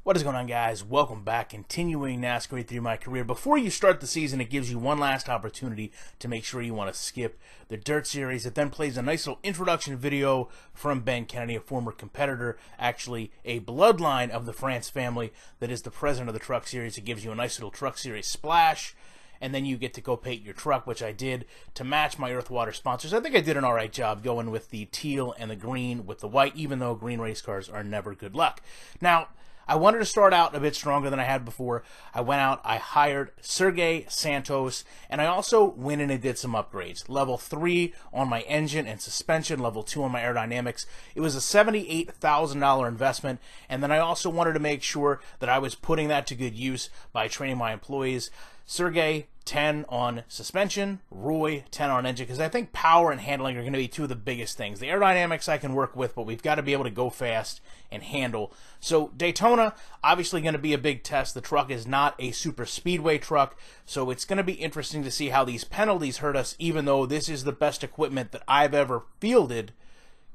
What is going on, guys? Welcome back. Continuing NASCAR through my career. Before you start the season, it gives you one last opportunity to make sure you want to skip the Dirt Series. It then plays a nice little introduction video from Ben Kennedy, a former competitor, actually a bloodline of the France family that is the president of the Truck Series. It gives you a nice little Truck Series splash, and then you get to go paint your truck, which I did to match my Earth Water sponsors. I think I did an alright job going with the teal and the green with the white, even though green race cars are never good luck. Now, I wanted to start out a bit stronger than I had before. I went out, I hired Sergey Santos, and I also went in and did some upgrades. Level 3 on my engine and suspension, level 2 on my aerodynamics. It was a $78,000 investment, and then I also wanted to make sure that I was putting that to good use by training my employees. Sergey, 10 on suspension, Roy, 10 on engine, because I think power and handling are going to be two of the biggest things. The aerodynamics I can work with, but we've got to be able to go fast and handle. So Daytona, obviously going to be a big test. The truck is not a super speedway truck, so it's going to be interesting to see how these penalties hurt us, even though this is the best equipment that I've ever fielded,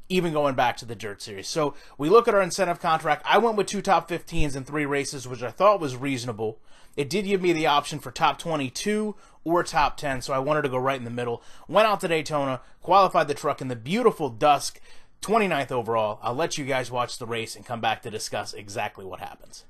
even going back to the Dirt Series. So we look at our incentive contract. I went with 2 top 15s in 3 races, which I thought was reasonable. It did give me the option for top 22 or top 10, so I wanted to go right in the middle. Went out to Daytona, qualified the truck in the beautiful dusk, 29th overall. I'll let you guys watch the race and come back to discuss exactly what happens.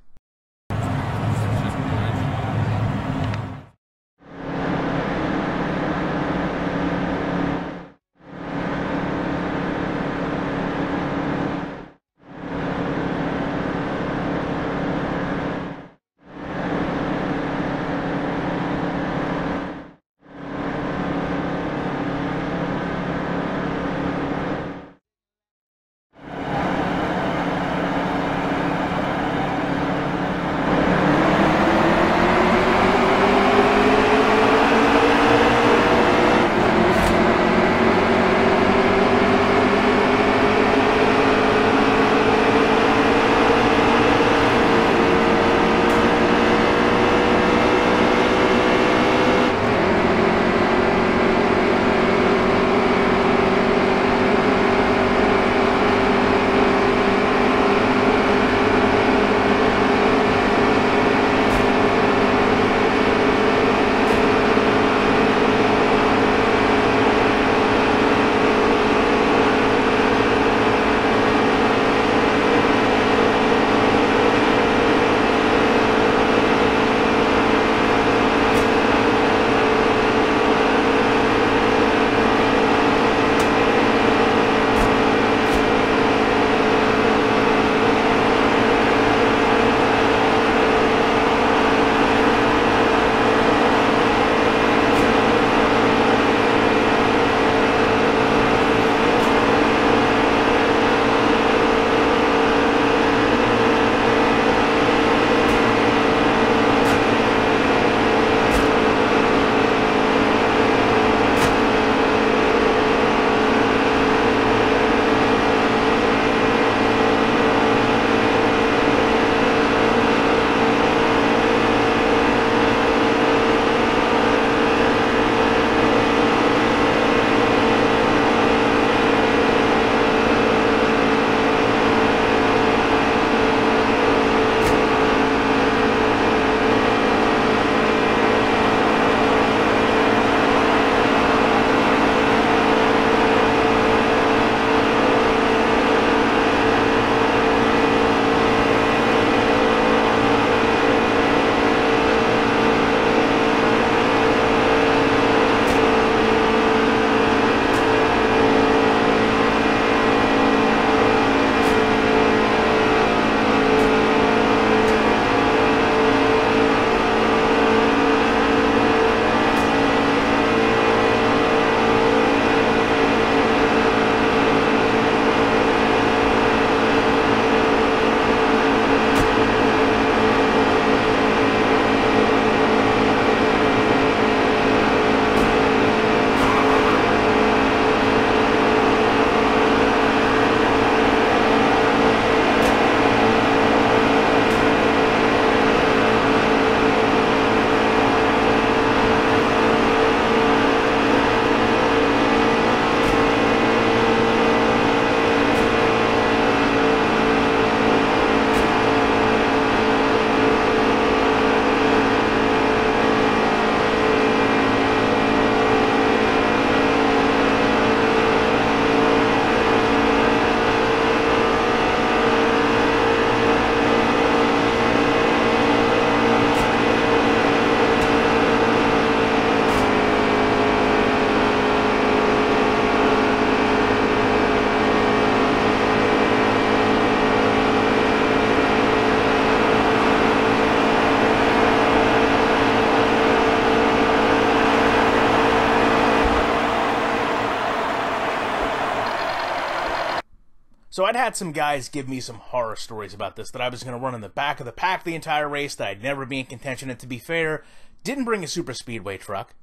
So I'd had some guys give me some horror stories about this, that I was going to run in the back of the pack the entire race, that I'd never be in contention, and to be fair, didn't bring a super speedway truck,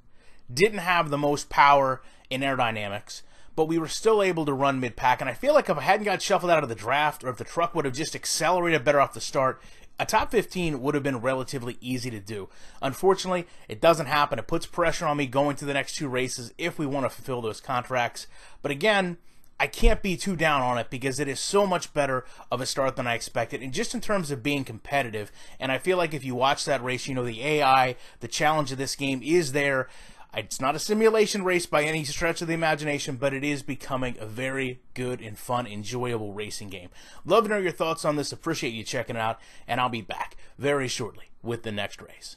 didn't have the most power in aerodynamics, but we were still able to run mid-pack, and I feel like if I hadn't got shuffled out of the draft, or if the truck would have just accelerated better off the start, a top 15 would have been relatively easy to do. Unfortunately, it doesn't happen. It puts pressure on me going to the next 2 races if we want to fulfill those contracts. But again, I can't be too down on it because it is so much better of a start than I expected, and just in terms of being competitive. And I feel like if you watch that race, you know the AI, the challenge of this game is there. It's not a simulation race by any stretch of the imagination, but it is becoming a very good and fun, enjoyable racing game. Love to know your thoughts on this. Appreciate you checking it out, and I'll be back very shortly with the next race.